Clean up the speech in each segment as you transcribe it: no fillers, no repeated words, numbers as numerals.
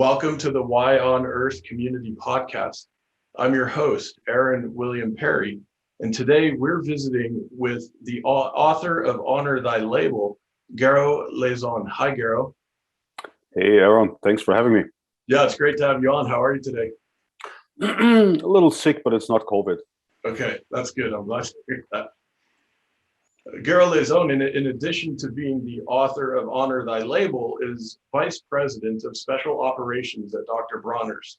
Welcome to the Why on Earth Community Podcast. I'm your host, Aaron William Perry, and today we're visiting with the author of Honor Thy Label, Gero Leson. Hi, Gero. Hey, Aaron. Thanks for having me. Yeah, it's great to have you on. How are you today? A little sick, but it's not COVID. Okay, that's good. I'm glad to hear that. Gero Leson, in addition to being the author of Honor Thy Label, is Vice President of Special Operations at Dr. Bronner's.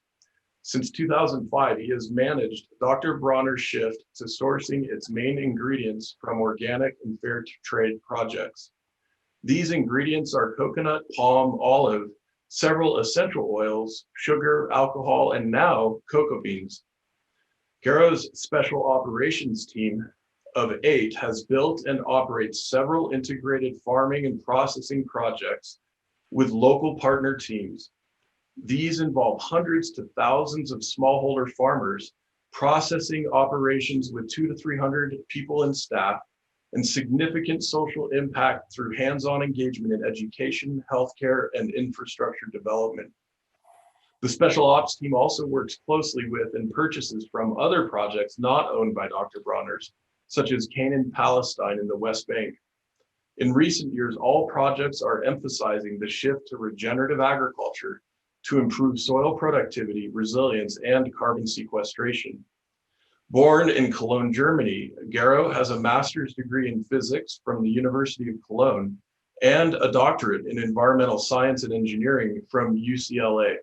Since 2005, he has managed Dr. Bronner's shift to sourcing its main ingredients from organic and fair trade projects. These ingredients are coconut, palm, olive, several essential oils, sugar, alcohol, and now cocoa beans. Gero's Special Operations team of 8 has built and operates several integrated farming and processing projects with local partner teams. These involve hundreds to thousands of smallholder farmers, processing operations with 200 to 300 people and staff, and significant social impact through hands-on engagement in education, healthcare, and infrastructure development. The Special Ops team also works closely with and purchases from other projects not owned by Dr. Bronner's, such as Canaan Palestine in the West Bank. In recent years, all projects are emphasizing the shift to regenerative agriculture to improve soil productivity, resilience, and carbon sequestration. Born in Cologne, Germany, Gero has a master's degree in physics from the University of Cologne and a doctorate in environmental science and engineering from UCLA.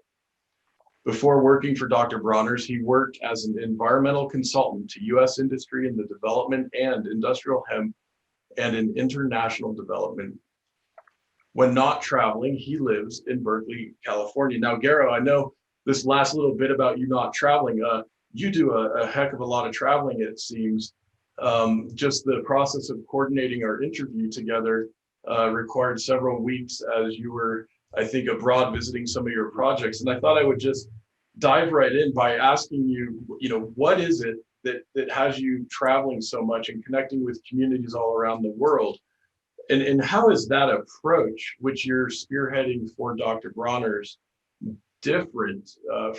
Before working for Dr. Bronner's, he worked as an environmental consultant to U.S. industry in the development and industrial hemp and in international development. When not traveling, he lives in Berkeley, California. Now, Gero, I know this last little bit about you not traveling, you do a heck of a lot of traveling, it seems. Just the process of coordinating our interview together required several weeks as you were, I think, abroad visiting some of your projects. And I thought I would just dive right in by asking you, what is it that has you traveling so much and connecting with communities all around the world? And how is that approach, which you're spearheading for Dr. Bronner's, different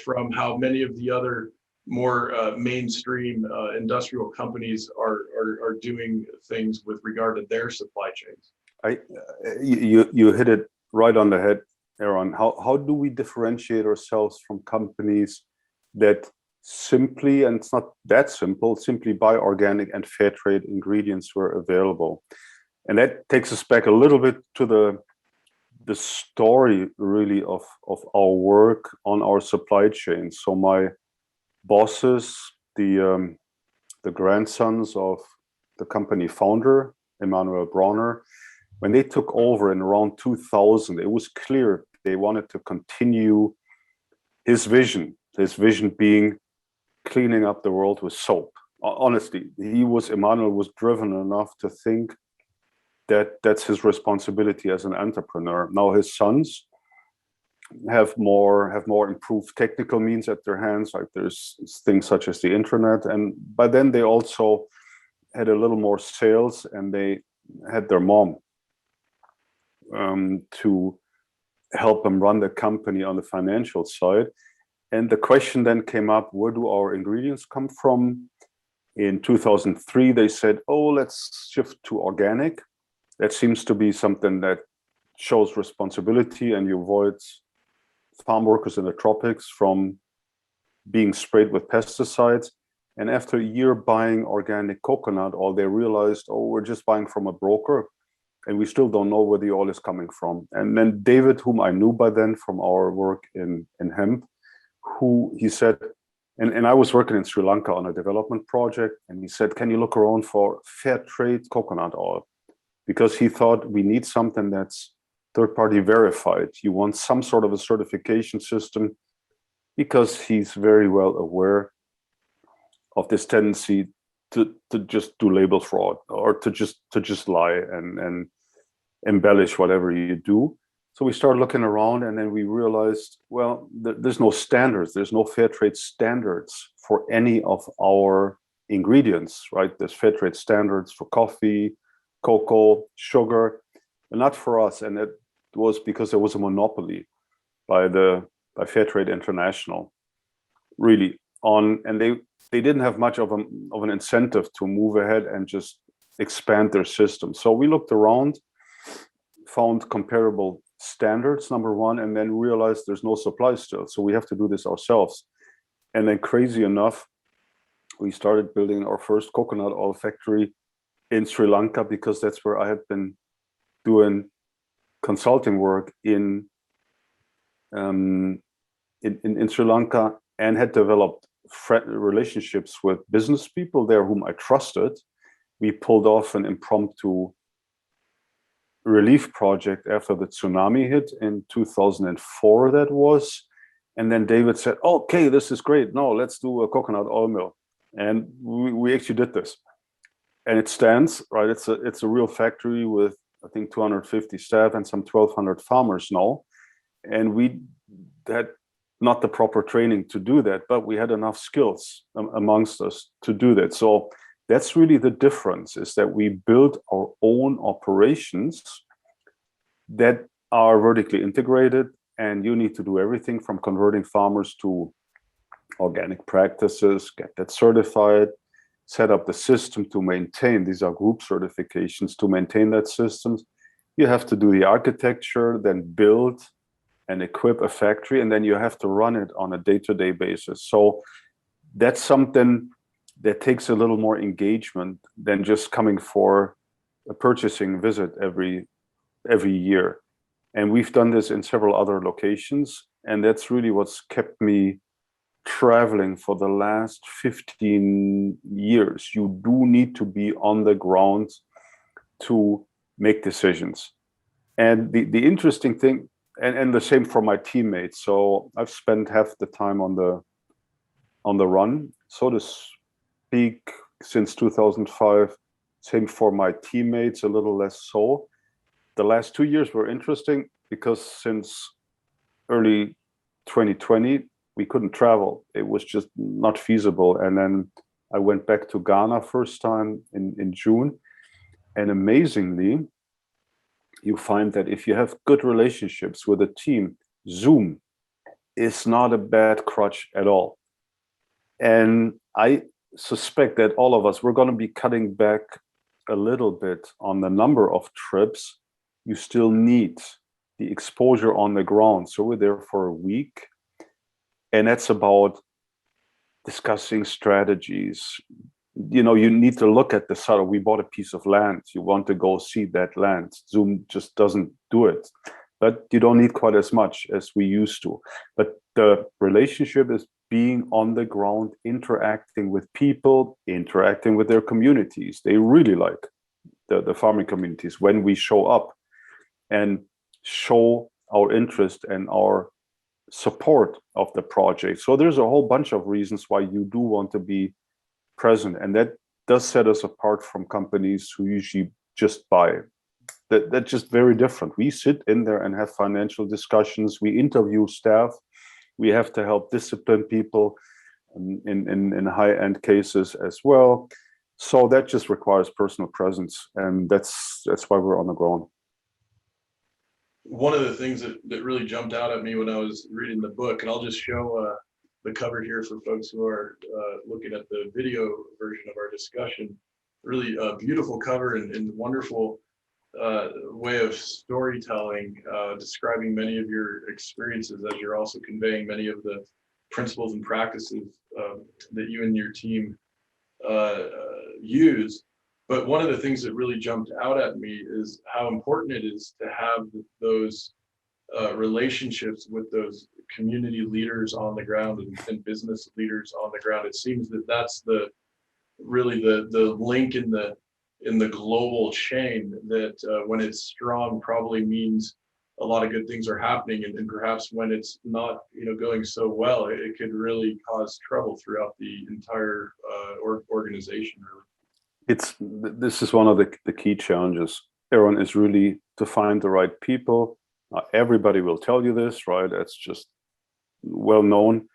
from how many of the other more mainstream industrial companies are doing things with regard to their supply chains? You hit it right on the head, Aaron. How do we differentiate ourselves from companies that simply, and it's not that simple, simply buy organic and fair trade ingredients where available? And that takes us back a little bit to the story really of our work on our supply chain. So my bosses, the grandsons of the company founder, Michael Bronner, when they took over in around 2000, it was clear they wanted to continue his vision being cleaning up the world with soap. Honestly, Emmanuel was driven enough to think that that's his responsibility as an entrepreneur. Now his sons have more improved technical means at their hands, like there's things such as the internet, and by then they also had a little more sales, and they had their mom to help them run the company on the financial side. And the question then came up, where do our ingredients come from? In 2003, they said, let's shift to organic. That seems to be something that shows responsibility, and you avoid farm workers in the tropics from being sprayed with pesticides. And after a year buying organic coconut oil, they realized, we're just buying from a broker, and we still don't know where the oil is coming from. And then David, whom I knew by then from our work in hemp, he said, and I was working in Sri Lanka on a development project, and he said, can you look around for fair trade coconut oil? Because he thought we need something that's third-party verified. You want some sort of a certification system, because he's very well aware of this tendency to just do label fraud, or to just lie and embellish whatever you do. So we started looking around, and then we realized, there's no standards. There's no fair trade standards for any of our ingredients, right? There's fair trade standards for coffee, cocoa, sugar, and not for us. And it was because there was a monopoly by the by Fair Trade International, really and they didn't have much of an incentive to move ahead and just expand their system. So we looked around, found comparable standards, number one, and then realized there's no supply still. So we have to do this ourselves. And then crazy enough, we started building our first coconut oil factory in Sri Lanka, because that's where I had been doing consulting work in Sri Lanka, and had developed relationships with business people there whom I trusted. We pulled off an impromptu relief project after the tsunami hit in 2004, that was. And then David said, okay, this is great. No, let's do a coconut oil mill. And we actually did this. And it stands, right? It's a real factory with, I think, 250 staff and some 1,200 farmers now. And we had not the proper training to do that, but we had enough skills amongst us to do that. So that's really the difference, is that we build our own operations that are vertically integrated, and you need to do everything from converting farmers to organic practices, get that certified, set up the system to maintain. These are group certifications to maintain that system. You have to do the architecture, then build and equip a factory, and then you have to run it on a day-to-day basis. So that's something that takes a little more engagement than just coming for a purchasing visit every year. And we've done this in several other locations, and that's really what's kept me traveling for the last 15 years. You do need to be on the ground to make decisions. And the interesting thing, and the same for my teammates. So I've spent half the time on the run, so to speak, since 2005. Same for my teammates, a little less so. The last 2 years were interesting because since early 2020, we couldn't travel. It was just not feasible. And then I went back to Ghana first time in June. And amazingly, you find that if you have good relationships with a team, Zoom is not a bad crutch at all. And I suspect that all of us, we're going to be cutting back a little bit on the number of trips. You still need the exposure on the ground. So we're there for a week. And that's about discussing strategies. You know, you need to look at the sort of, we bought a piece of land. You want to go see that land. Zoom just doesn't do it. But you don't need quite as much as we used to. But the relationship is being on the ground, interacting with people, interacting with their communities. They really like the farming communities when we show up and show our interest and our support of the project. So there's a whole bunch of reasons why you do want to be present, and that does set us apart from companies who usually just buy. That's just very different. We sit in there and have financial discussions. We interview staff. We have to help discipline people in high-end cases as well. So that just requires personal presence, and that's why we're on the ground. One of the things that really jumped out at me when I was reading the book, and I'll just show the cover here for folks who are looking at the video version of our discussion. Really a beautiful cover and wonderful way of storytelling, describing many of your experiences as you're also conveying many of the principles and practices that you and your team use. But one of the things that really jumped out at me is how important it is to have those relationships with those community leaders on the ground and business leaders on the ground. It seems that that's really the link in the global chain that when it's strong probably means a lot of good things are happening, and perhaps when it's not going so well, it could really cause trouble throughout the entire organization. This is one of the key challenges, Aaron, is really to find the right people. Everybody will tell you this, right? It's just well known.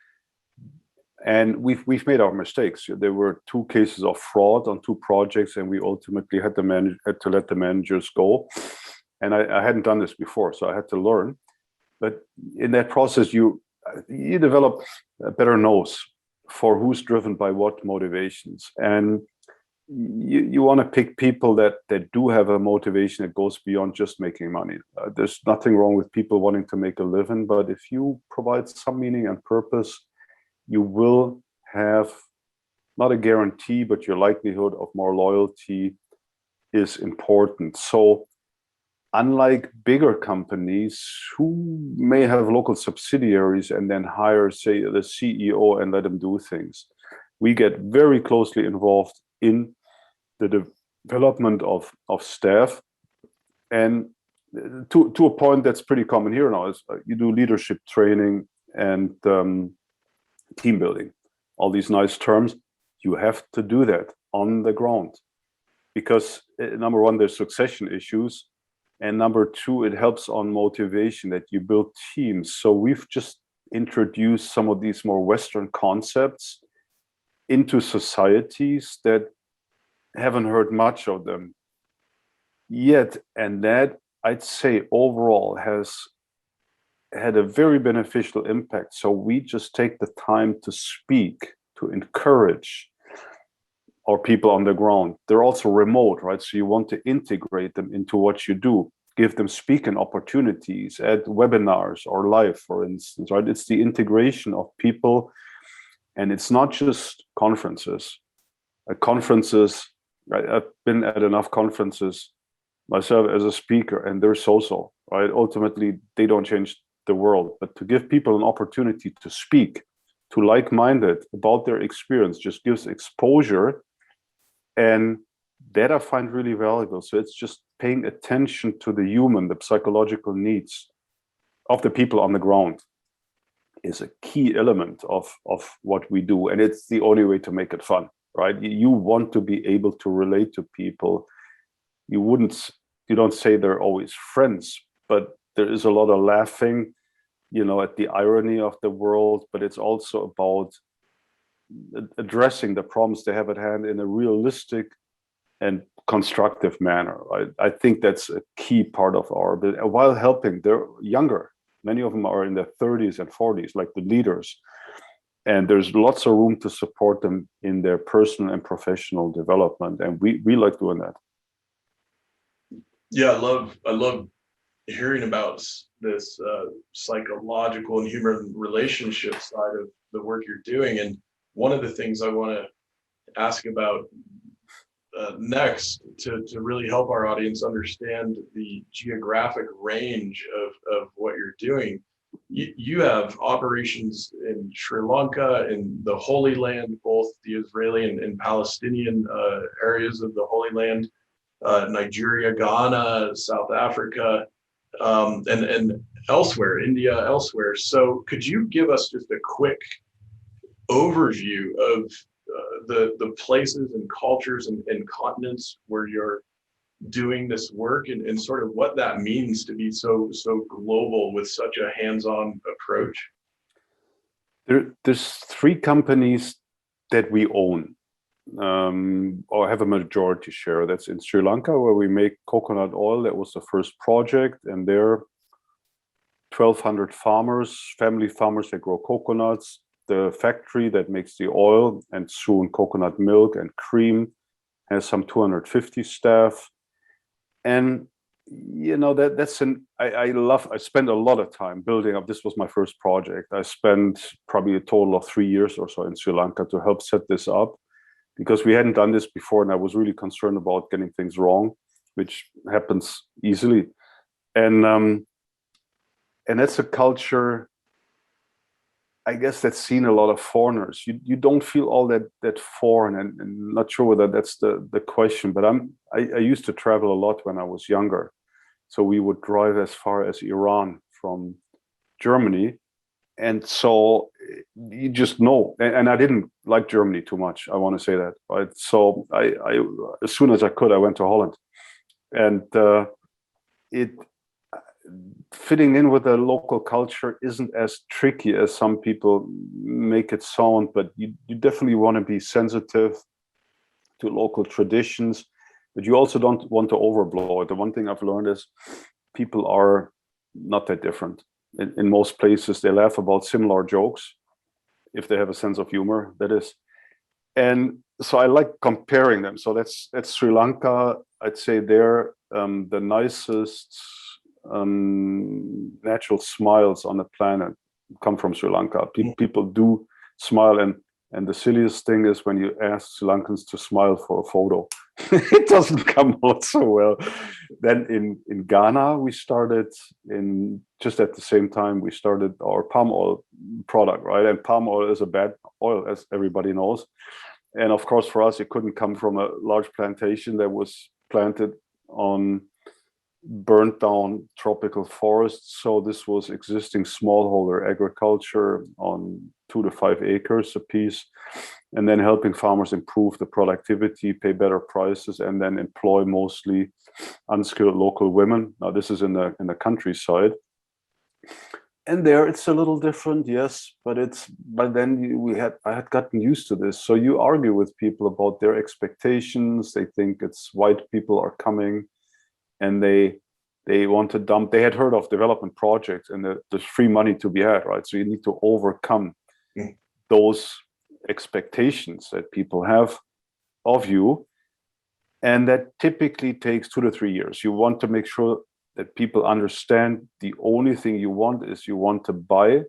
And we've made our mistakes. There were 2 cases of fraud on 2 projects, and we ultimately had to let the managers go. And I hadn't done this before, so I had to learn. But in that process, you develop a better nose for who's driven by what motivations. And you want to pick people that do have a motivation that goes beyond just making money. There's nothing wrong with people wanting to make a living, but if you provide some meaning and purpose, you will have not a guarantee, but your likelihood of more loyalty is important. So unlike bigger companies who may have local subsidiaries and then hire, say, the CEO and let them do things, we get very closely involved in the development of staff. And to a point that's pretty common here now is you do leadership training and team building, all these nice terms. You have to do that on the ground because number one, there's succession issues. And number two, it helps on motivation that you build teams. So we've just introduced some of these more Western concepts into societies that haven't heard much of them yet. And that, I'd say, overall has had a very beneficial impact. So we just take the time to speak, to encourage our people on the ground. They're also remote, right? So you want to integrate them into what you do, give them speaking opportunities at webinars or live, for instance, right? It's the integration of people, and it's not just conferences. At conferences, right? I've been at enough conferences myself as a speaker, and they're so-so, right? Ultimately, they don't change the world, but to give people an opportunity to speak to like-minded about their experience just gives exposure. And that I find really valuable. So it's just paying attention to the human, the psychological needs of the people on the ground is a key element of what we do. And it's the only way to make it fun, right? You want to be able to relate to people. You don't say they're always friends, but there is a lot of laughing, at the irony of the world, but it's also about addressing the problems they have at hand in a realistic and constructive manner. I think that's a key part of our ability. While helping, they're younger. Many of them are in their 30s and 40s, like the leaders. And there's lots of room to support them in their personal and professional development. And we like doing that. Yeah, I love hearing about this psychological and human relationship side of the work you're doing. And one of the things I want to ask about next to really help our audience understand the geographic range of what you're doing. You have operations in Sri Lanka, in the Holy Land, both the Israeli and Palestinian areas of the Holy Land, Nigeria, Ghana, South Africa, and elsewhere, India, elsewhere. So could you give us just a quick overview of the places and cultures and continents where you're doing this work and sort of what that means to be so global with such a hands-on approach? There's 3 companies that we own or have a majority share. That's in Sri Lanka, where we make coconut oil. That was the first project, and there 1,200 farmers, family farmers that grow coconuts. The factory that makes the oil and soon coconut milk and cream has some 250 staff. And I spent a lot of time building up. This was my first project. I spent probably a total of 3 years or so in Sri Lanka to help set this up, because we hadn't done this before, and I was really concerned about getting things wrong, which happens easily. And that's a culture, I guess, that's seen a lot of foreigners. You don't feel all that foreign, and not sure whether that's the question, but I used to travel a lot when I was younger. So we would drive as far as Iran from Germany. And so you just know, and I didn't like Germany too much, I want to say that, right? So I as soon as I could, I went to Holland. And it fitting in with the local culture isn't as tricky as some people make it sound, but you definitely want to be sensitive to local traditions, but you also don't want to overblow it. The one thing I've learned is people are not that different. in most places they laugh about similar jokes, if they have a sense of humor, that is. And so I like comparing them. So that's Sri Lanka. I'd say they're the nicest natural smiles on the planet come from Sri Lanka. People do smile, and the silliest thing is when you ask Sri Lankans to smile for a photo, it doesn't come out so well. Then in Ghana, we started just at the same time we started our palm oil product, right? And palm oil is a bad oil, as everybody knows. And of course, for us, it couldn't come from a large plantation that was planted on burnt down tropical forests. So this was existing smallholder agriculture on 2 to 5 acres a piece, and then helping farmers improve the productivity, pay better prices, and then employ mostly unskilled local women. Now this is in the countryside. And there it's a little different, yes, but then I had gotten used to this. So you argue with people about their expectations. They think it's white people are coming, and they want to dump. They had heard of development projects, and there's free money to be had, right? So you need to overcome those expectations that people have of you, and that typically takes 2 to 3 years. You want to make sure that people understand the only thing you want to buy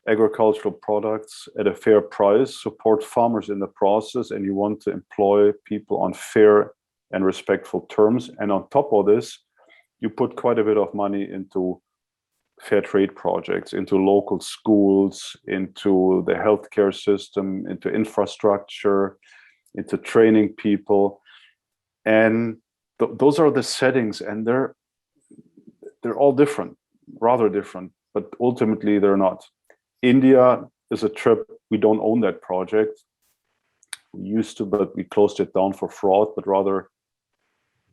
agricultural products at a fair price, support farmers in the process, and you want to employ people on fair and respectful terms. And on top of this, you put quite a bit of money into fair trade projects, into local schools, into the healthcare system, into infrastructure, into training people. And those are the settings, and they're all different, rather different, but ultimately they're not. India is a trip. We don't own that project. We used to, but we closed it down for fraud, but rather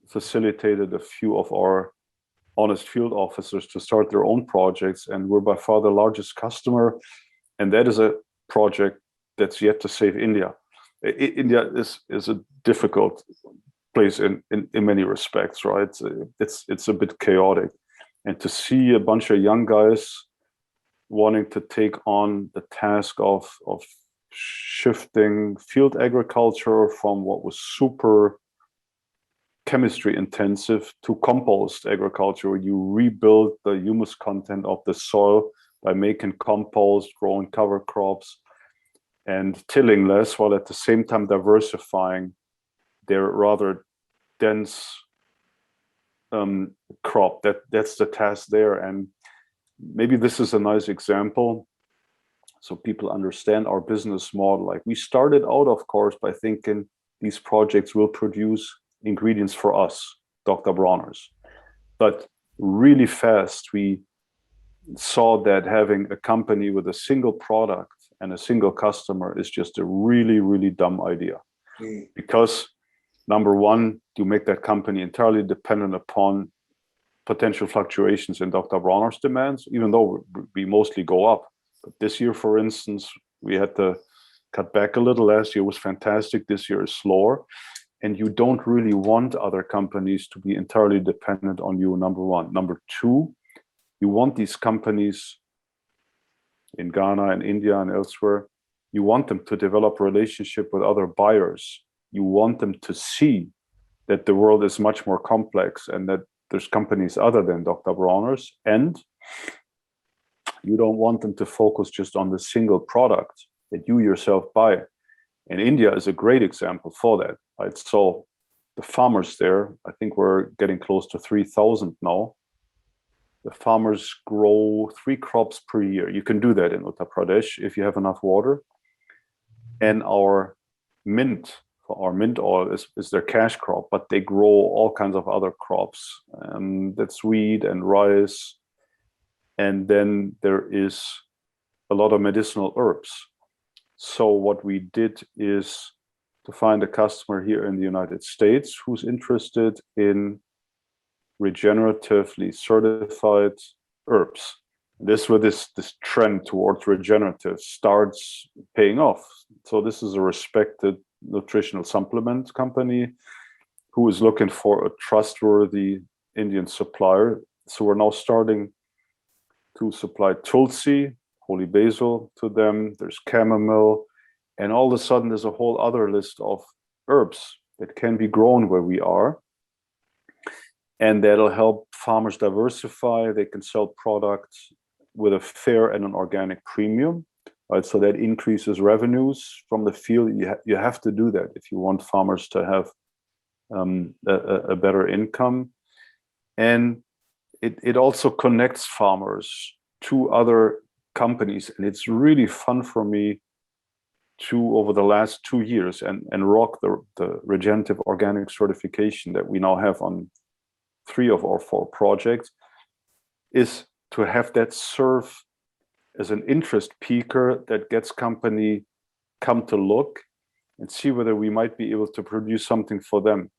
facilitated a few of our honest field officers to start their own projects, and we're by far the largest customer. And that is a project that's yet to save India. India is a difficult place in many respects, right? It's a bit chaotic. And to see a bunch of young guys wanting to take on the task of shifting field agriculture from what was super chemistry intensive to compost agriculture, where you rebuild the humus content of the soil by making compost, growing cover crops, and tilling less, while at the same time diversifying their rather dense crop. That's the task there. And maybe this is a nice example so people understand our business model. Like, we started out, of course, by thinking these projects will produce ingredients for us, Dr. Bronners. But really fast, we saw that having a company with a single product and a single customer is just a really, really dumb idea. Because number one, you make that company entirely dependent upon potential fluctuations in Dr. Bronner's demands, even though we mostly go up. But this year, for instance, we had to cut back a little. Last year was fantastic. This year is slower. And you don't really want other companies to be entirely dependent on you, number one. Number two, you want these companies in Ghana and India and elsewhere, you want them to develop a relationship with other buyers. You want them to see that the world is much more complex and that there's companies other than Dr. Bronner's, and you don't want them to focus just on the single product that you yourself buy. And India is a great example for that. Right? So the farmers there, I think we're getting close to 3,000 now. The farmers grow 3 crops per year. You can do that in Uttar Pradesh if you have enough water. And our mint oil is their cash crop, but they grow all kinds of other crops. That's wheat and rice. And then there is a lot of medicinal herbs. So what we did is to find a customer here in the United States who's interested in regeneratively certified herbs. This trend towards regenerative starts paying off. So this is a respected nutritional supplement company who is looking for a trustworthy Indian supplier. So we're now starting to supply tulsi, holy basil, to them. There's chamomile, and all of a sudden there's a whole other list of herbs that can be grown where we are, and that'll help farmers diversify. They can sell products with a fair and an organic premium, right? So that increases revenues from the field. You have to do that if you want farmers to have a better income. And it also connects farmers to other companies. And it's really fun for me to, over the last 2 years, and rock the regenerative organic certification that we now have on 3 of our 4 projects, is to have that serve as an interest piquer that gets company come to look and see whether we might be able to produce something for them.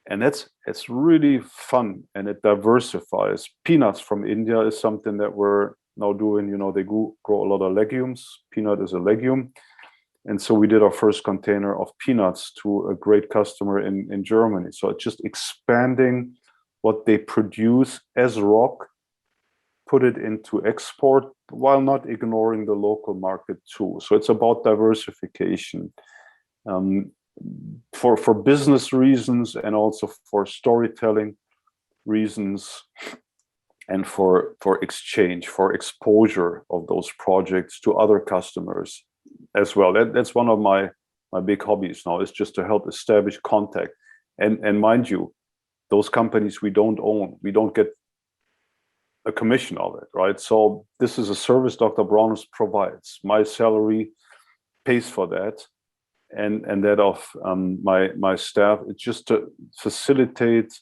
And it's really fun, and it diversifies. Peanuts from India is something that we're now doing. You know, they grow a lot of legumes. Peanut is a legume. And so we did our first container of peanuts to a great customer in Germany. So it's just expanding what they produce as rock, put it into export while not ignoring the local market too. So it's about diversification. For business reasons, and also for storytelling reasons, and for exchange, for exposure of those projects to other customers as well. That's one of my big hobbies now, is just to help establish contact. And mind you, those companies we don't own, we don't get a commission of it, right? So this is a service Dr. Bronner provides. My salary pays for that, and that of my staff. It's just to facilitate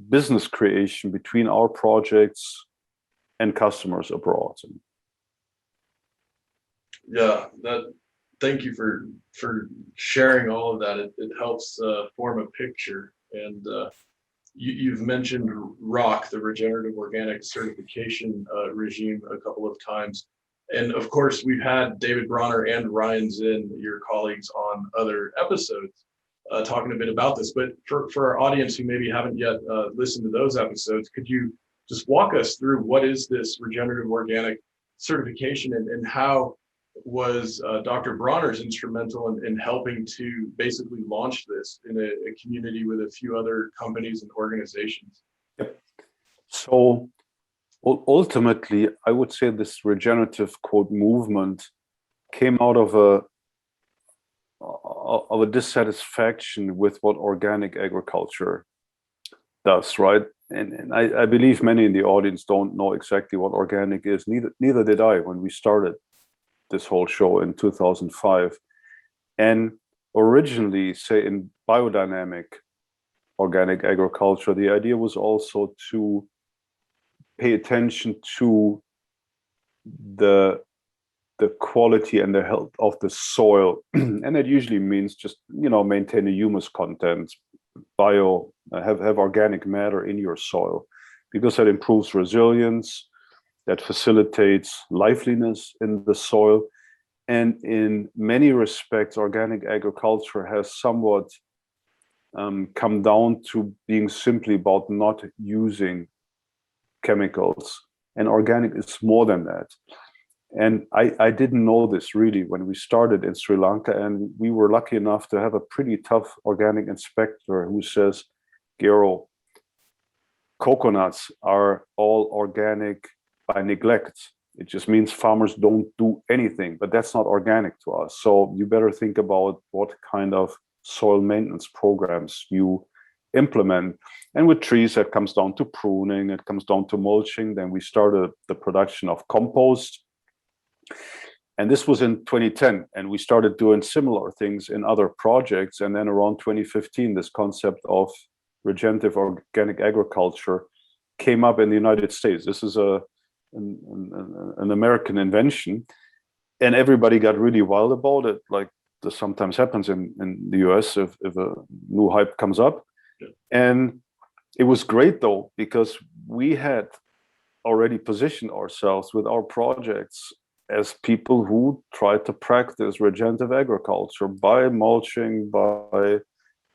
business creation between our projects and customers abroad. Yeah, thank you for sharing all of that. It helps form a picture. And you've mentioned ROC, the Regenerative Organic Certification regime, a couple of times. And of course, we've had David Bronner and Ryan Zinn, your colleagues, on other episodes talking a bit about this. But for our audience who maybe haven't yet listened to those episodes, could you just walk us through what is this Regenerative Organic Certification, and how was Dr. Bronner's instrumental in helping to basically launch this in a community with a few other companies and organizations? Yep. So ultimately, I would say this regenerative quote movement came out of a dissatisfaction with what organic agriculture does, right? And I believe many in the audience don't know exactly what organic is. Neither did I when we started this whole show in 2005. And originally, say in biodynamic organic agriculture, the idea was also to pay attention to the quality and the health of the soil. And that usually means just, maintain a humus content, have organic matter in your soil, because that improves resilience, that facilitates liveliness in the soil. And in many respects, organic agriculture has somewhat come down to being simply about not using chemicals. And organic is more than that. And I didn't know this really when we started in Sri Lanka, and we were lucky enough to have a pretty tough organic inspector who says, Gero, coconuts are all organic by neglect. It just means farmers don't do anything, but that's not organic to us. So you better think about what kind of soil maintenance programs you implement. And with trees, that comes down to pruning, it comes down to mulching. Then we started the production of compost. And this was in 2010, and we started doing similar things in other projects. And then around 2015, this concept of regenerative organic agriculture came up in the United States. This is an American invention, and everybody got really wild about it, like this sometimes happens in the US if a new hype comes up. Yeah. And it was great though, because we had already positioned ourselves with our projects as people who try to practice regenerative agriculture by mulching, by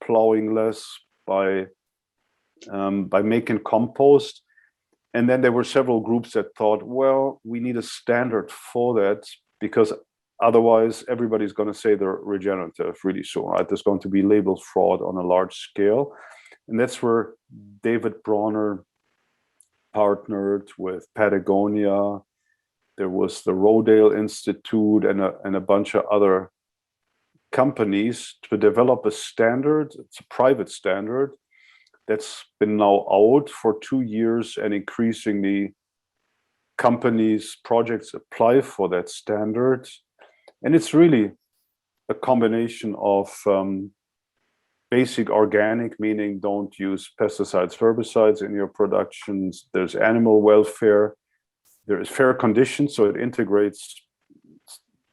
plowing less, by making compost. And then there were several groups that thought, well, we need a standard for that, because otherwise everybody's going to say they're regenerative really soon, right? There's going to be label fraud on a large scale. And that's where David Bronner partnered with Patagonia. There was the Rodale Institute and a bunch of other companies to develop a standard. It's a private standard that's been now out for 2 years, and increasingly companies, projects apply for that standard. And it's really a combination of basic organic, meaning don't use pesticides, herbicides in your productions. There's animal welfare. There is fair conditions, so it integrates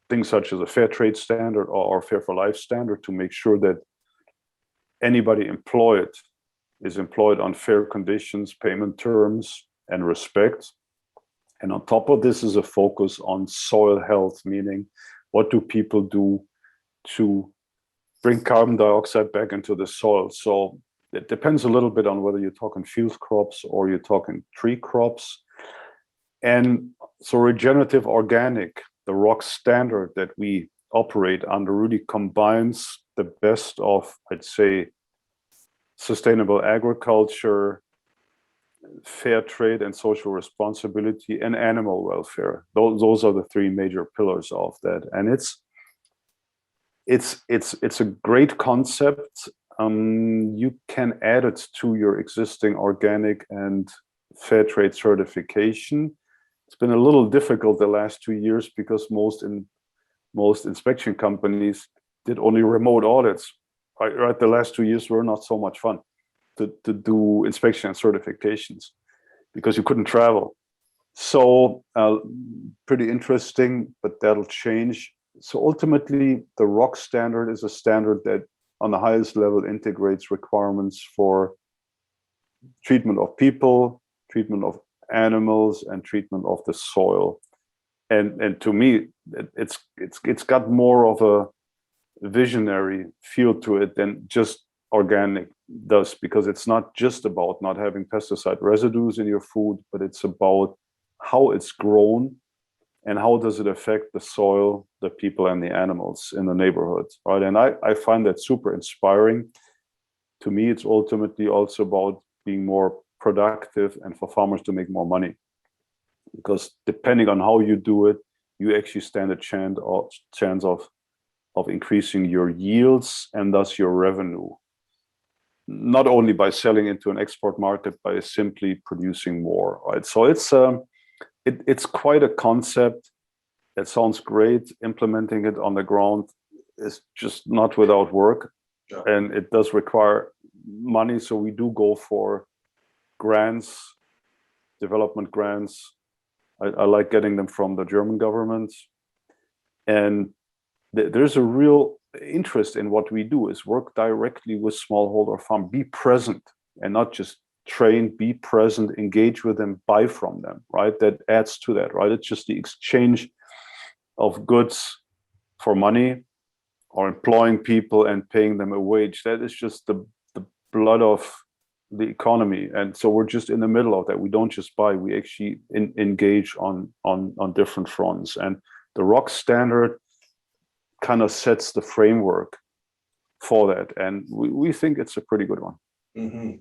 things such as a fair trade standard or fair for life standard to make sure that anybody employed is employed on fair conditions, payment terms, and respect. And on top of this is a focus on soil health, meaning what do people do to bring carbon dioxide back into the soil? So it depends a little bit on whether you're talking field crops or you're talking tree crops. And so regenerative organic, the ROC standard that we operate under, really combines the best of, I'd say, sustainable agriculture, fair trade and social responsibility, and animal welfare. Those are the three major pillars of that. And it's a great concept. You can add it to your existing organic and fair trade certification. It's been a little difficult the last 2 years because most inspection companies did only remote audits. Right, the last 2 years were not so much fun to do inspection and certifications because you couldn't travel. So pretty interesting, but that'll change. So ultimately, the ROC standard is a standard that on the highest level integrates requirements for treatment of people, treatment of animals, and treatment of the soil. And to me, it's got more of a visionary feel to it than just organic does, because it's not just about not having pesticide residues in your food, but it's about how it's grown and how does it affect the soil, the people, and the animals in the neighborhood, right? And I find that super inspiring. To me, it's ultimately also about being more productive and for farmers to make more money, because depending on how you do it, you actually stand a chance of increasing your yields and thus your revenue, not only by selling into an export market, by simply producing more, right? So it's quite a concept. It sounds great. Implementing it on the ground is just not without work. Yeah. And it does require money. So we do go for grants, development grants. I like getting them from the German government. And there's a real interest in what we do, is work directly with smallholder farm, be present and not just train, be present, engage with them, buy from them, right? That adds to that, right? It's just the exchange of goods for money, or employing people and paying them a wage. That is just the blood of the economy. And so we're just in the middle of that. We don't just buy, we actually engage on different fronts. And the ROC standard kind of sets the framework for that. And we think it's a pretty good one. Mm-hmm.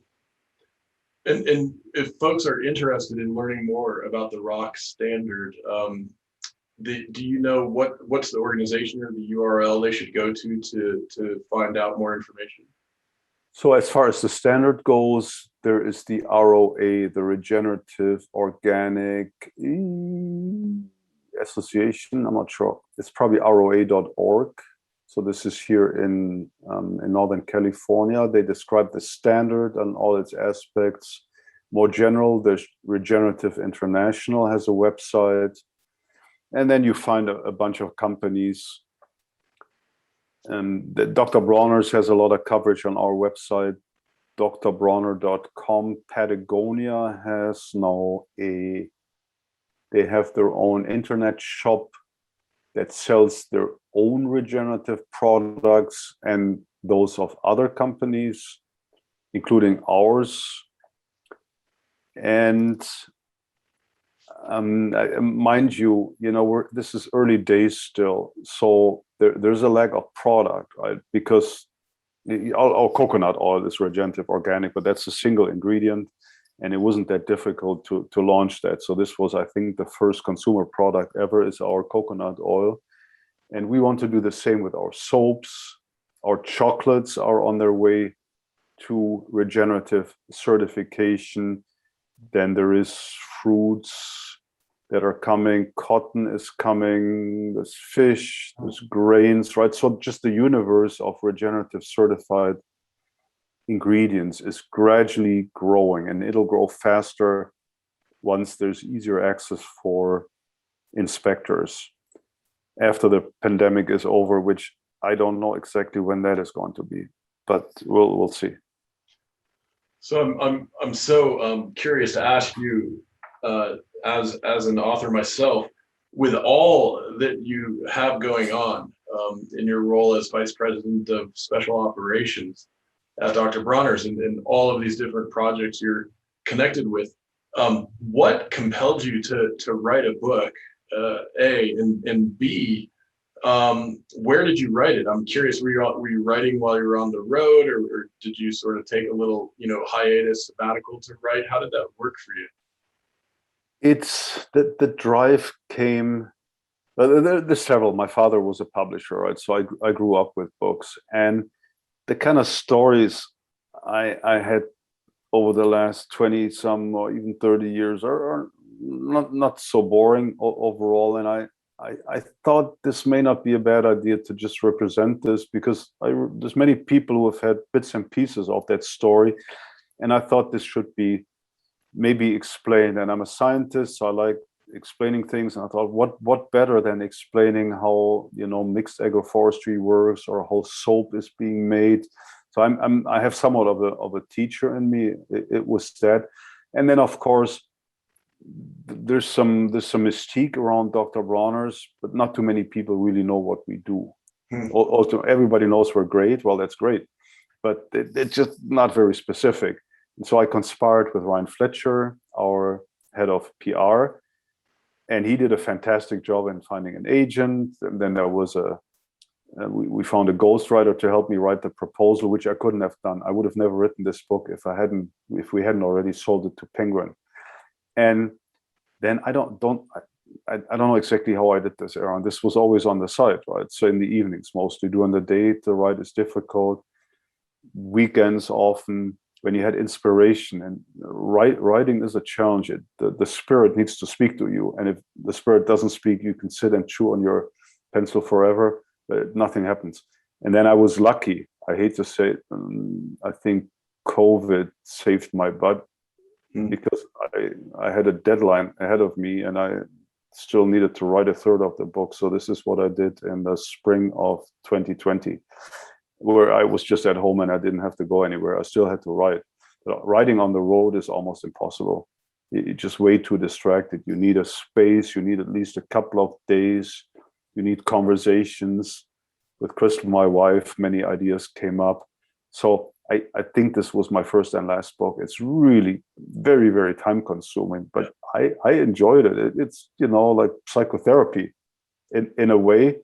And if folks are interested in learning more about the ROC standard, do you know what's the organization or the URL they should go to find out more information? So as far as the standard goes, there is the ROA, the Regenerative Organic Association. I'm not sure. It's probably roa.org. So this is here in Northern California. They describe the standard and all its aspects. More general, there's Regenerative International has a website. And then you find a bunch of companies. And Dr. Bronner's has a lot of coverage on our website, drbronner.com. Patagonia has now they have their own internet shop that sells their own regenerative products and those of other companies, including ours. And Mind you, this is early days still, so there's a lack of product, right? Because our coconut oil is regenerative organic, but that's a single ingredient, and it wasn't that difficult to launch that. So this was, I think, the first consumer product ever is our coconut oil, and we want to do the same with our soaps. Our chocolates are on their way to regenerative certification. Then there is fruits that are coming, cotton is coming, there's fish, there's grains, right? So just the universe of regenerative certified ingredients is gradually growing, and it'll grow faster once there's easier access for inspectors after the pandemic is over, which I don't know exactly when that is going to be, but we'll see. So I'm so curious to ask you, as an author myself, with all that you have going on in your role as vice president of special operations at Dr. Bronner's and all of these different projects you're connected with, what compelled you to write a book, A, and B, where did you write it? I'm curious, were you writing while you were on the road, or did you sort of take a little, hiatus, sabbatical to write? How did that work for you? It's the drive came, there's several. My father was a publisher, right? So I grew up with books, and the kind of stories I had over the last 20 some or even 30 years are not so boring overall. And I thought this may not be a bad idea to just represent this, because there's many people who have had bits and pieces of that story, and I thought this should be maybe explained. And I'm a scientist, so I like explaining things, and I thought, what better than explaining how mixed agroforestry works, or how soap is being made. So I have somewhat of a teacher in me. It was that, and then of course there's some mystique around Dr. Bronner's, but not too many people really know what we do. Also, everybody knows we're great. Well, that's great, but it's just not very specific. And so I conspired with Ryan Fletcher, our head of PR, and he did a fantastic job in finding an agent. And then there was we found a ghostwriter to help me write the proposal, which I couldn't have done. I would have never written this book if we hadn't already sold it to Penguin. And then I don't know exactly how I did this, Aaron. This was always on the side, right? So in the evenings, mostly. During the day to write is difficult. Weekends often, when you had inspiration, and writing is a challenge. The spirit needs to speak to you, and if the spirit doesn't speak, you can sit and chew on your pencil forever, but nothing happens. And then I was lucky. I hate to say it, I think COVID saved my butt, because I had a deadline ahead of me, and I still needed to write a third of the book. So this is what I did in the spring of 2020. Where I was just at home and I didn't have to go anywhere. I still had to write. But writing on the road is almost impossible. You're just way too distracted. You need a space. You need at least a couple of days. You need conversations. With Crystal, my wife, many ideas came up. So I think this was my first and last book. It's really very, very time consuming, but I enjoyed it. It's, like psychotherapy in a way.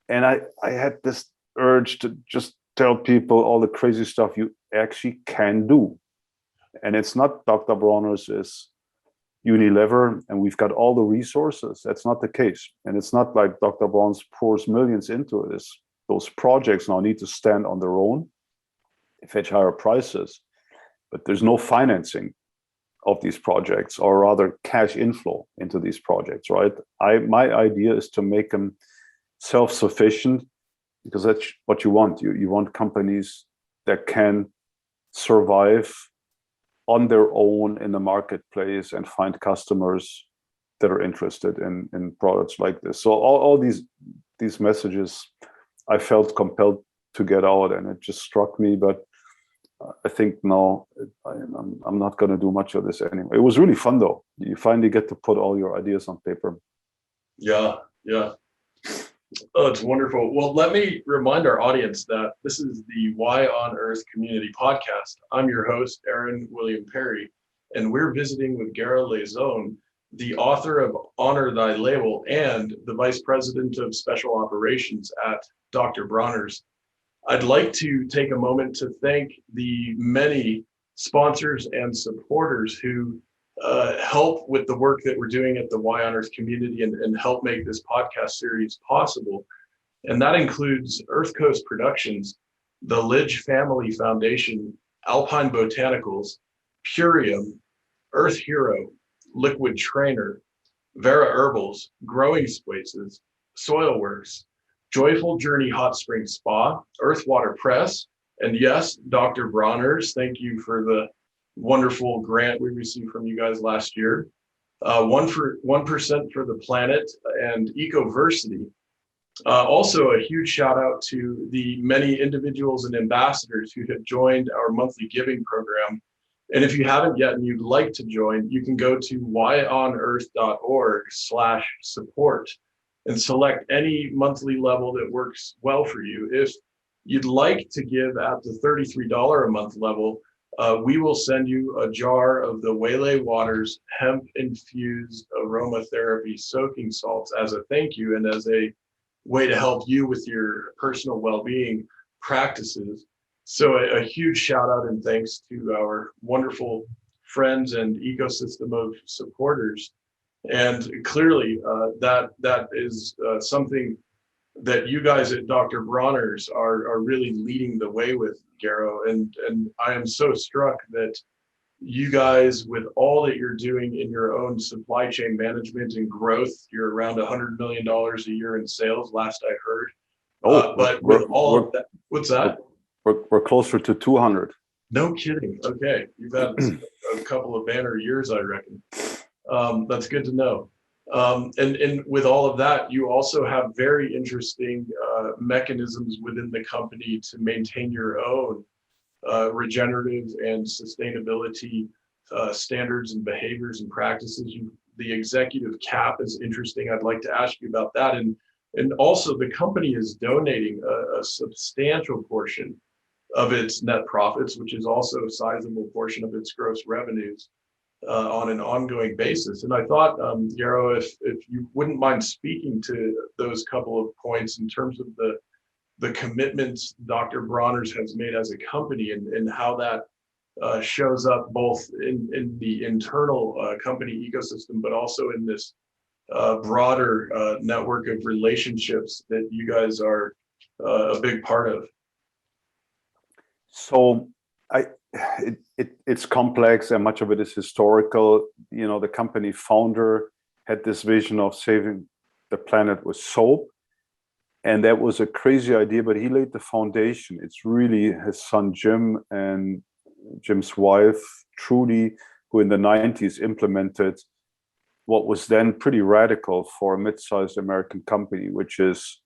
And I had this urge to just tell people all the crazy stuff you actually can do. And it's not Dr. Bronner's is Unilever and we've got all the resources. That's not the case. And it's not like Dr. Bronner's pours millions into it. Those projects now need to stand on their own, fetch higher prices, but there's no financing of these projects, or rather cash inflow into these projects, right? My idea is to make them self-sufficient, because that's what you want. You want companies that can survive on their own in the marketplace and find customers that are interested in products like this. So all these messages I felt compelled to get out, and it just struck me. But I think no, I'm not going to do much of this anyway. It was really fun though. You finally get to put all your ideas on paper. Yeah. Oh, it's wonderful. Well, let me remind our audience that this is the Why on Earth Community Podcast. I'm your host, Aaron William Perry, and we're visiting with Gero Leson, the author of Honor Thy Label, and the Vice President of Special Operations at Dr. Bronner's. I'd like to take a moment to thank the many sponsors and supporters who help with the work that we're doing at the Y on Earth community and help make this podcast series possible. And that includes Earth Coast Productions, the Lidge Family Foundation, Alpine Botanicals, Purium, Earth Hero, Liquid Trainer, Vera Herbals, Growing Spaces, Soilworks, Joyful Journey Hot Spring Spa, Earthwater Press, and yes, Dr. Bronner's. Thank you for the wonderful grant we received from you guys last year. 1% for the planet and Ecoversity. Also, a huge shout out to the many individuals and ambassadors who have joined our monthly giving program. And if you haven't yet and you'd like to join, you can go to whyonearth.org/support and select any monthly level that works well for you. If you'd like to give at the $33 a month level, we will send you a jar of the Waylay Waters hemp infused aromatherapy soaking salts as a thank you and as a way to help you with your personal well-being practices. So a huge shout out and thanks to our wonderful friends and ecosystem of supporters. And clearly that is something that you guys at Dr. Bronner's are really leading the way with, Gero. And I am so struck that you guys, with all that you're doing in your own supply chain management and growth, you're around $100 million a year in sales, last I heard. But with all of that, what's that? We're closer to 200. No kidding. Okay. You've had a couple of banner years, I reckon. That's good to know. And with all of that, you also have very interesting mechanisms within the company to maintain your own regenerative and sustainability standards and behaviors and practices. The executive cap is interesting. I'd like to ask you about that. And also the company is donating a substantial portion of its net profits, which is also a sizable portion of its gross revenues on an ongoing basis. And I thought, Gero, if you wouldn't mind speaking to those couple of points in terms of the commitments Dr. Bronner's has made as a company and how that shows up both in the internal company ecosystem, but also in this broader network of relationships that you guys are a big part of. So it's complex and much of it is historical. You know, the company founder had this vision of saving the planet with soap. And that was a crazy idea, but he laid the foundation. It's really his son, Jim, and Jim's wife, Trudy, who in the 90s implemented what was then pretty radical for a mid-sized American company, which is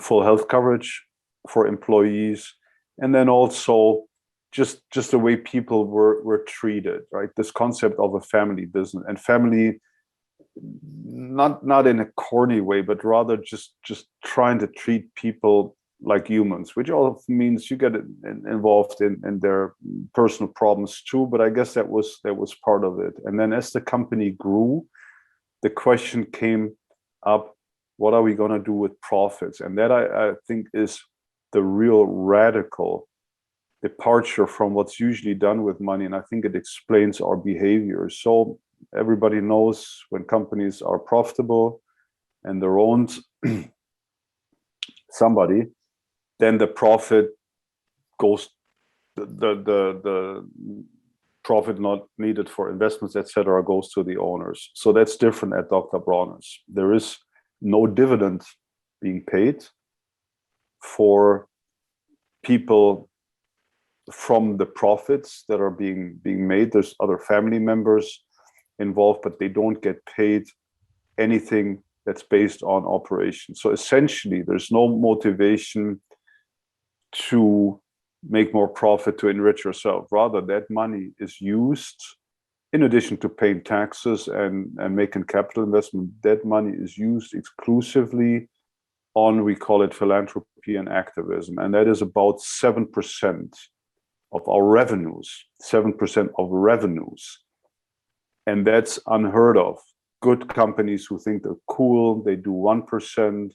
full health coverage for employees. And then also just the way people were treated, right? This concept of a family business and family, not in a corny way, but rather just trying to treat people like humans, which all means you get involved in their personal problems too. But I guess that was part of it. And then as the company grew, the question came up, what are we going to do with profits? And that I think is the real radical departure from what's usually done with money. And I think it explains our behavior. So everybody knows when companies are profitable and they're owned somebody, then the profit goes, the profit not needed for investments, etc., goes to the owners. So that's different at Dr. Bronner's. There is no dividend being paid for people from the profits that are being made. There's other family members involved, but they don't get paid anything that's based on operations. So essentially, there's no motivation to make more profit to enrich yourself. Rather, that money is used, in addition to paying taxes and making capital investment, that money is used exclusively on, we call it philanthropy and activism. And that is about 7% of our revenues, 7% of revenues. And that's unheard of. Good companies who think they're cool, they do 1%,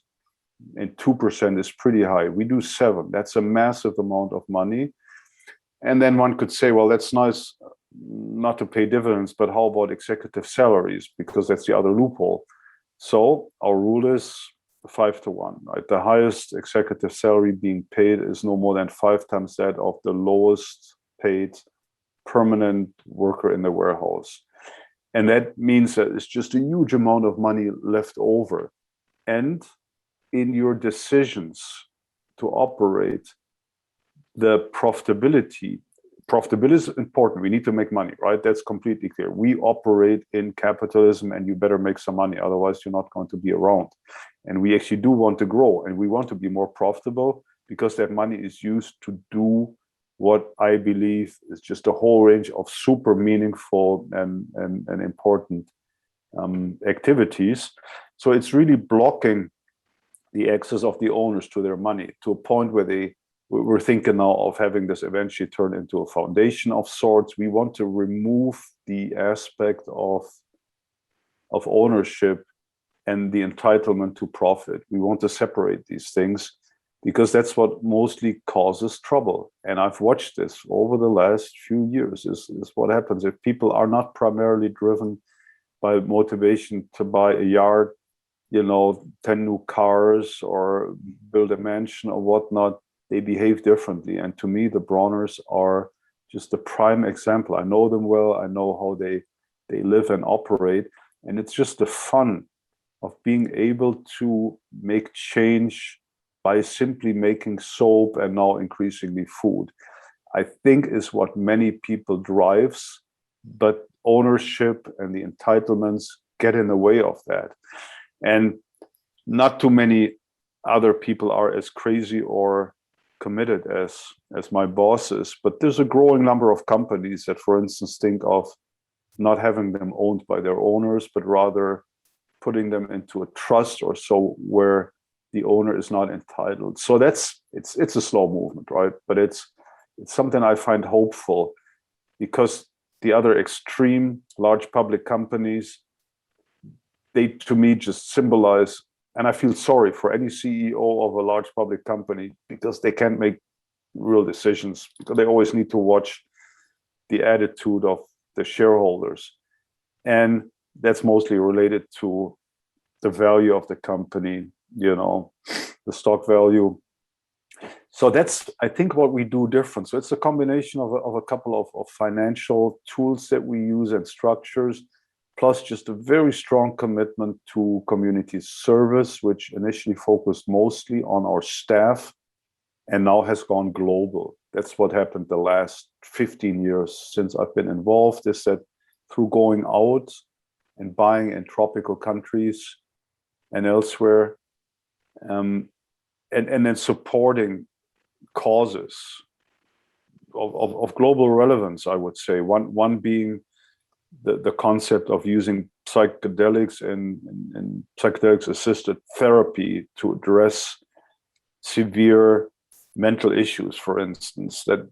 and 2% is pretty high. We do 7%. That's a massive amount of money. And then one could say, well, that's nice not to pay dividends, but how about executive salaries? Because that's the other loophole. So our rule is 5-to-1. Right? The highest executive salary being paid is no more than 5 times that of the lowest paid permanent worker in the warehouse. And that means that it's just a huge amount of money left over. And in your decisions to operate, the profitability is important. We need to make money, right? That's completely clear. We operate in capitalism and you better make some money, otherwise you're not going to be around. And we actually do want to grow and we want to be more profitable because that money is used to do what I believe is just a whole range of super meaningful and important activities. So it's really blocking the access of the owners to their money to a point where we're thinking now of having this eventually turn into a foundation of sorts. We want to remove the aspect of ownership and the entitlement to profit. We want to separate these things because that's what mostly causes trouble. And I've watched this over the last few years is what happens if people are not primarily driven by motivation to buy a yard, 10 new cars or build a mansion or whatnot. They behave differently. And to me, the Bronners are just a prime example. I know them well. I know how they live and operate. And it's just the fun of being able to make change by simply making soap and now increasingly food, I think is what many people drives, but ownership and the entitlements get in the way of that. And not too many other people are as crazy or committed as my bosses, but there's a growing number of companies that, for instance, think of not having them owned by their owners, but rather putting them into a trust or so where the owner is not entitled. So it's a slow movement, right? But it's something I find hopeful because the other extreme large public companies, they to me just symbolize, and I feel sorry for any CEO of a large public company because they can't make real decisions because they always need to watch the attitude of the shareholders. And that's mostly related to the value of the company, the stock value. So that's, I think, what we do different. So it's a combination of a couple of financial tools that we use and structures, plus just a very strong commitment to community service, which initially focused mostly on our staff and now has gone global. That's what happened the last 15 years since I've been involved, is that through going out and buying in tropical countries and elsewhere, and then supporting causes of global relevance, I would say. One being the concept of using psychedelics and psychedelics-assisted therapy to address severe mental issues, for instance, that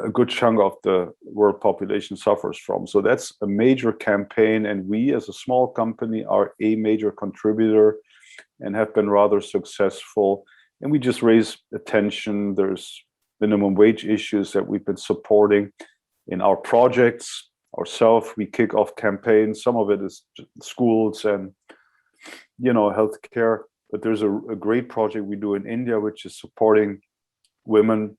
a good chunk of the world population suffers from. So that's a major campaign, and we as a small company are a major contributor and have been rather successful. And we just raise attention. There's minimum wage issues that we've been supporting in our projects ourselves. We kick off campaigns. Some of it is schools and healthcare. But there's a great project we do in India, which is supporting women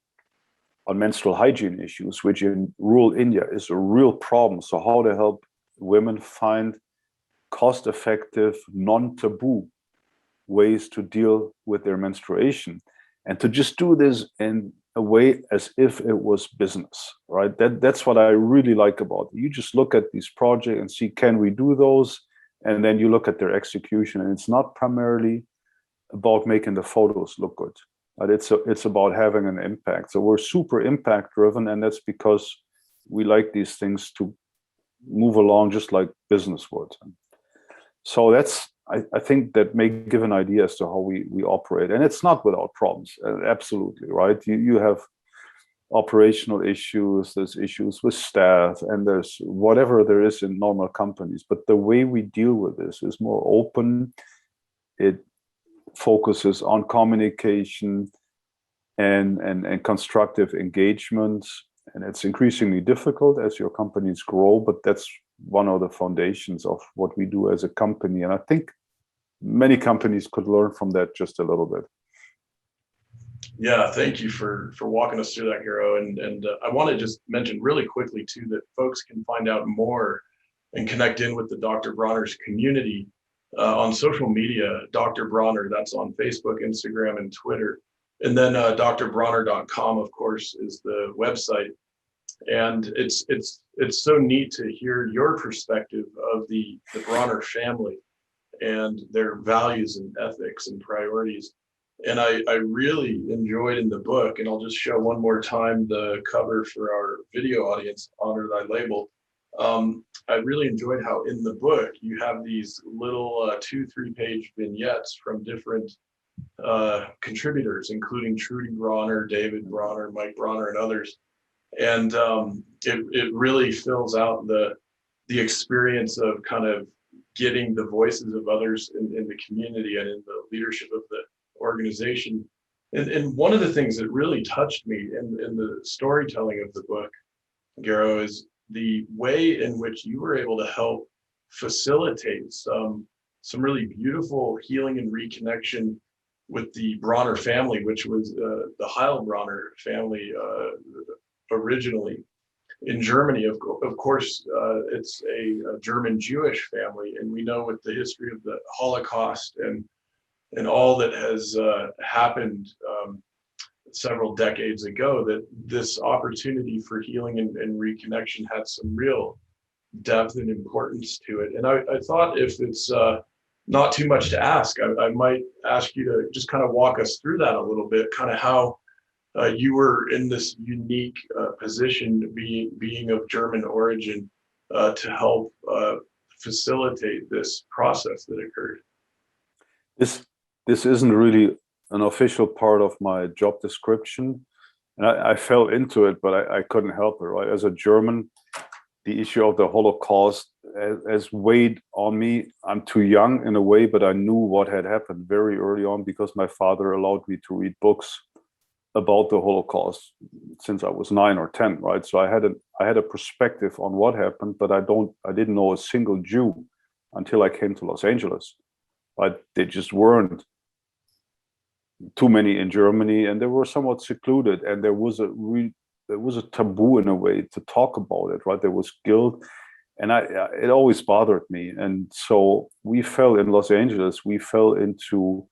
on menstrual hygiene issues, which in rural India is a real problem. So how to help women find cost-effective, non-taboo ways to deal with their menstruation, and to just do this in a way as if it was business, right? That's what I really like about it. You just look at these projects and see, can we do those? And then you look at their execution, and it's not primarily about making the photos look good, but it's about having an impact. So we're super impact driven, and that's because we like these things to move along just like business would. So that's, I think that may give an idea as to how we operate. And it's not without problems, absolutely, right? You have operational issues, there's issues with staff, and there's whatever there is in normal companies. But the way we deal with this is more open. It focuses on communication and constructive engagement. And it's increasingly difficult as your companies grow, but that's one of the foundations of what we do as a company. And I think many companies could learn from that just a little bit. Yeah, thank you for walking us through that, Gero. And I want to just mention really quickly too that folks can find out more and connect in with the Dr. Bronner's community on social media. Dr. Bronner, that's on Facebook, Instagram, and Twitter. And then drbronner.com, of course, is the website. And it's so neat to hear your perspective of the Bronner family and their values and ethics and priorities. And I really enjoyed in the book, and I'll just show one more time the cover for our video audience, Honor Thy Label. I really enjoyed how in the book you have these little 2-3 page vignettes from different contributors, including Trudy Bronner, David Bronner, Mike Bronner, and others. And it really fills out the experience of kind of getting the voices of others in the community and in the leadership of the organization. And one of the things that really touched me in the storytelling of the book, Gero, is the way in which you were able to help facilitate some really beautiful healing and reconnection with the Bronner family, which was the Heilbronner family originally in Germany. Of course, it's a German Jewish family, and we know with the history of the Holocaust and all that has happened several decades ago, that this opportunity for healing and reconnection had some real depth and importance to it. And I thought, if it's not too much to ask, I might ask you to just kind of walk us through that a little bit, kind of how you were in this unique position, being of German origin, to help facilitate this process that occurred. This isn't really an official part of my job description, and I fell into it, but I couldn't help it. Right, as a German, the issue of the Holocaust has weighed on me. I'm too young in a way, but I knew what had happened very early on because my father allowed me to read books about the Holocaust since I was 9 or 10. Right, so I had a perspective on what happened, but I didn't know a single Jew until I came to Los Angeles. But they just weren't too many in Germany, and they were somewhat secluded, and there was a taboo in a way to talk about it. Right, there was guilt, and it always bothered me. And so we fell in Los Angeles. We fell into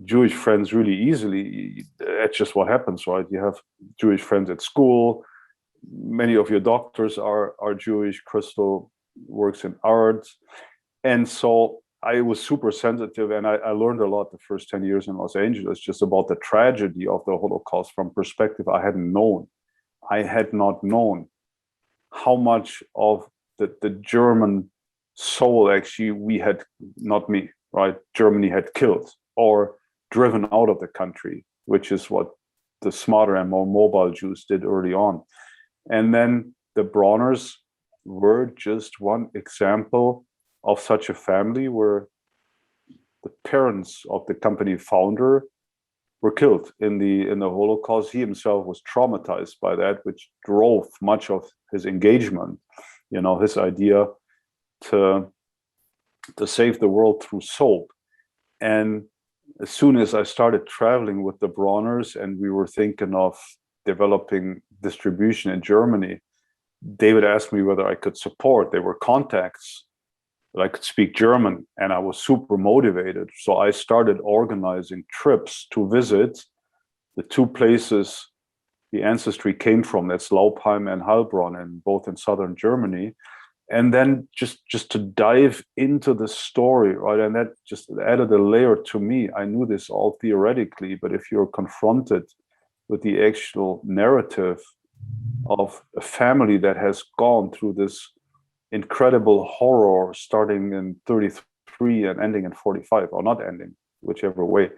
Jewish friends really easily. That's just what happens, right? You have Jewish friends at school. Many of your doctors are Jewish. Crystal works in arts, and so I was super sensitive, and I learned a lot the first 10 years in Los Angeles just about the tragedy of the Holocaust from perspective I hadn't known. I had not known how much of the German soul actually Germany had killed or driven out of the country, which is what the smarter and more mobile Jews did early on. And then the Bronners were just one example of such a family where the parents of the company founder were killed in the Holocaust. He himself was traumatized by that, which drove much of his engagement, his idea to save the world through soap. And as soon as I started traveling with the Bronners and we were thinking of developing distribution in Germany, David asked me whether I could support. There were contacts that I could speak German, and I was super motivated. So I started organizing trips to visit the two places the ancestry came from. That's Laupheim and Heilbronner, and both in southern Germany. And then just to dive into the story, right? And that just added a layer to me. I knew this all theoretically, but if you're confronted with the actual narrative of a family that has gone through this incredible horror starting in 33 and ending in 45, or not ending, whichever way,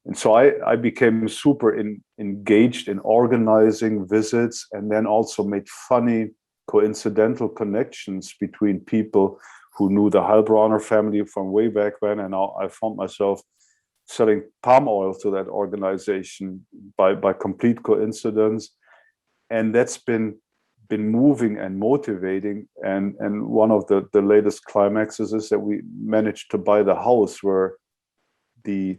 And so I became super engaged in organizing visits, and then also made funny coincidental connections between people who knew the Heilbronner family from way back when, and now I found myself selling palm oil to that organization by complete coincidence. And that's been moving and motivating. And one of the latest climaxes is that we managed to buy the house where the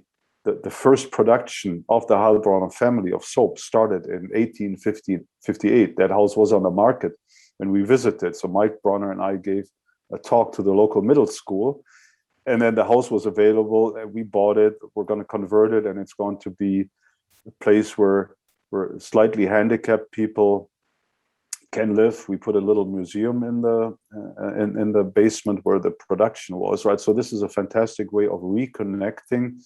first production of the Heilbronner family of soap started in 1858. That house was on the market when we visited. So Mike Bronner and I gave a talk to the local middle school, and then the house was available and we bought it. We're going to convert it, and it's going to be a place where slightly handicapped people can live. We put a little museum in the basement where the production was, right? So this is a fantastic way of reconnecting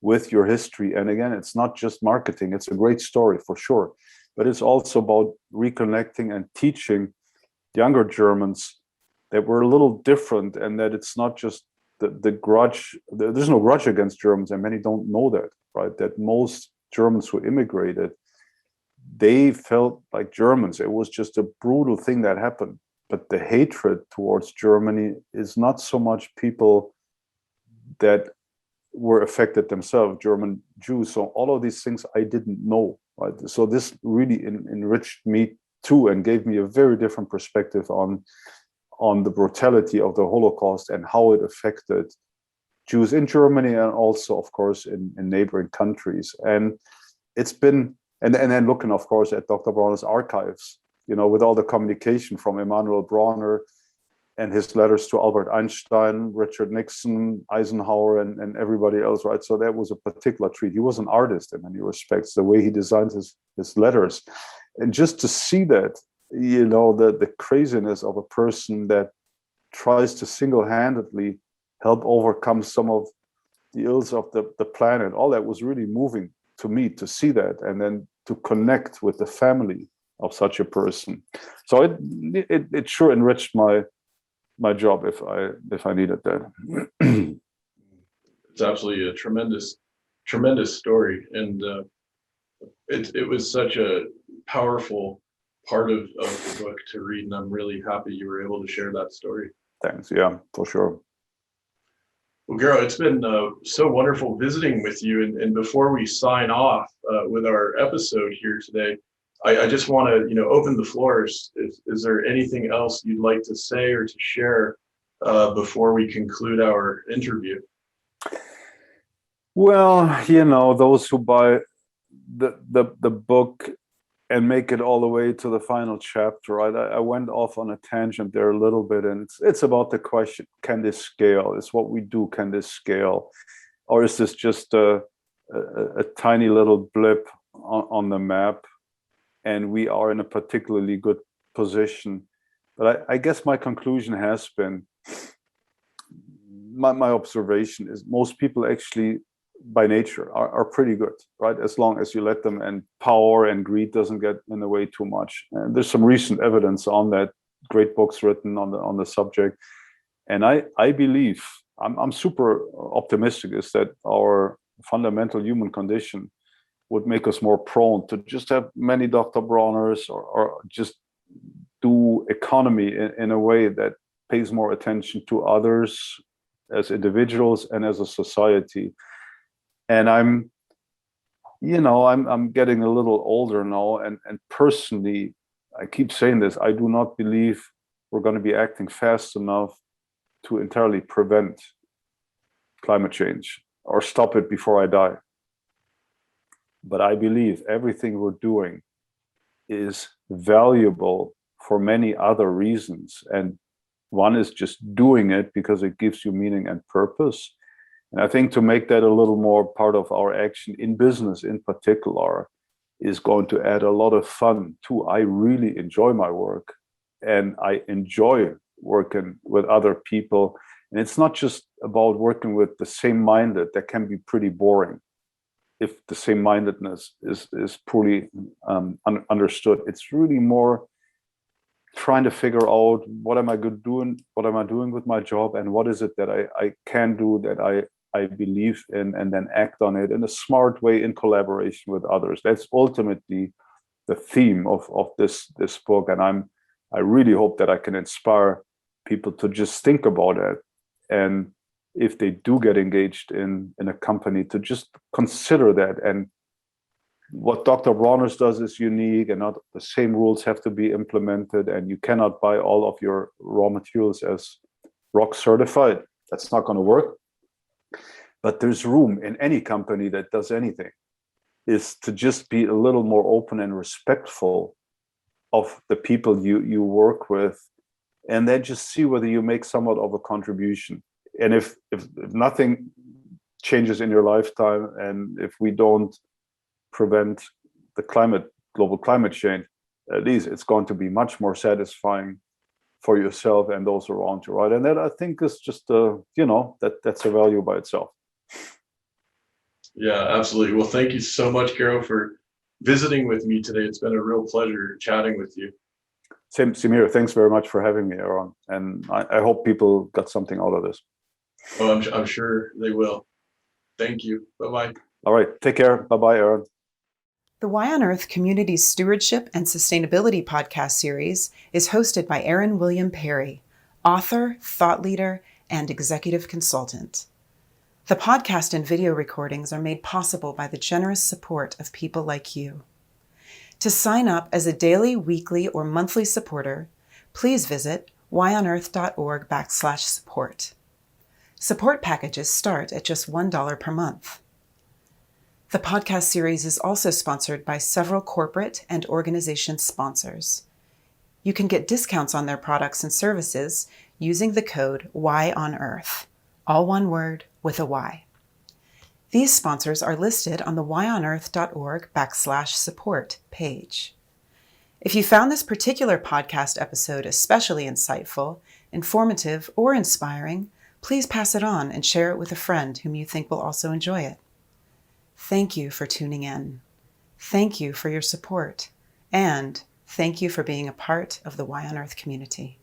with your history. And again, it's not just marketing. It's a great story for sure, but it's also about reconnecting and teaching younger Germans that we're a little different, and that it's not just the grudge. There's no grudge against Germans, and many don't know that, right? That most Germans who immigrated, they felt like Germans. It was just a brutal thing that happened. But the hatred towards Germany is not so much people that were affected themselves, German Jews. So all of these things I didn't know, right? So this really enriched me too, and gave me a very different perspective on the brutality of the Holocaust and how it affected Jews in Germany, and also, of course, in neighboring countries. And it's been, and then looking, of course, at Dr. Bronner's archives, with all the communication from Emanuel Bronner and his letters to Albert Einstein, Richard Nixon, Eisenhower, and everybody else, right? So that was a particular treat. He was an artist in many respects, the way he designed his letters. And just to see that, the craziness of a person that tries to single-handedly help overcome some of the ills of the planet, all that was really moving to me, to see that, and then to connect with the family of such a person. So it sure enriched my job if I needed that. It's absolutely a tremendous story, and it was such a powerful part of the book to read, and I'm really happy you were able to share that story. Thanks. Yeah, for sure. Well, Gero, it's been so wonderful visiting with you. And before we sign off with our episode here today, I just want to, open the floors. Is there anything else you'd like to say or to share before we conclude our interview? Well, those who buy the book and make it all the way to the final chapter, right? I went off on a tangent there a little bit, and it's about the question: can this scale? Is what we do, can this scale, or is this just a tiny little blip on the map, and we are in a particularly good position? But I guess my conclusion has been, my observation is most people actually by nature are pretty good, right? As long as you let them, and power and greed doesn't get in the way too much. And there's some recent evidence on that, great books written on the subject. And I believe, I'm super optimistic, is that our fundamental human condition would make us more prone to just have many Dr. Bronners, or just do economy in a way that pays more attention to others as individuals and as a society. And I'm getting a little older now, and personally, I keep saying this, I do not believe we're going to be acting fast enough to entirely prevent climate change or stop it before I die. But I believe everything we're doing is valuable for many other reasons. And one is just doing it because it gives you meaning and purpose. And I think to make that a little more part of our action in business in particular is going to add a lot of fun too. I really enjoy my work, and I enjoy working with other people. And it's not just about working with the same-minded. That can be pretty boring if the same-mindedness is poorly understood. It's really more trying to figure out, what am I doing with my job, and what is it that I can do that I I believe in and then act on it in a smart way in collaboration with others. That's ultimately the theme of this book. And I really hope that I can inspire people to just think about it. And if they do get engaged in a company, to just consider that. And what Dr. Bronner does is unique, and not the same rules have to be implemented, and you cannot buy all of your raw materials as rock certified. That's not going to work. But there's room in any company that does anything, is to just be a little more open and respectful of the people you work with, and then just see whether you make somewhat of a contribution. And if nothing changes in your lifetime, and if we don't prevent the global climate change, at least it's going to be much more satisfying for yourself and those around you, right? And that, I think, is just that's a value by itself. Yeah, absolutely. Well, thank you so much, Gero, for visiting with me today. It's been a real pleasure chatting with you. Same here. Thanks very much for having me, Aaron. And I hope people got something out of this. Oh, I'm sure they will. Thank you. Bye-bye. All right. Take care. Bye-bye, Aaron. The Y on Earth Community Stewardship and Sustainability podcast series is hosted by Aaron William Perry, author, thought leader, and executive consultant. The podcast and video recordings are made possible by the generous support of people like you. To sign up as a daily, weekly, or monthly supporter, please visit yonearth.org/support. Support packages start at just $1 per month. The podcast series is also sponsored by several corporate and organization sponsors. You can get discounts on their products and services using the code YONEARTH, all one word with a Y. These sponsors are listed on the yonearth.org/support page. If you found this particular podcast episode especially insightful, informative, or inspiring, please pass it on and share it with a friend whom you think will also enjoy it. Thank you for tuning in. Thank you for your support. And thank you for being a part of the Y on Earth community.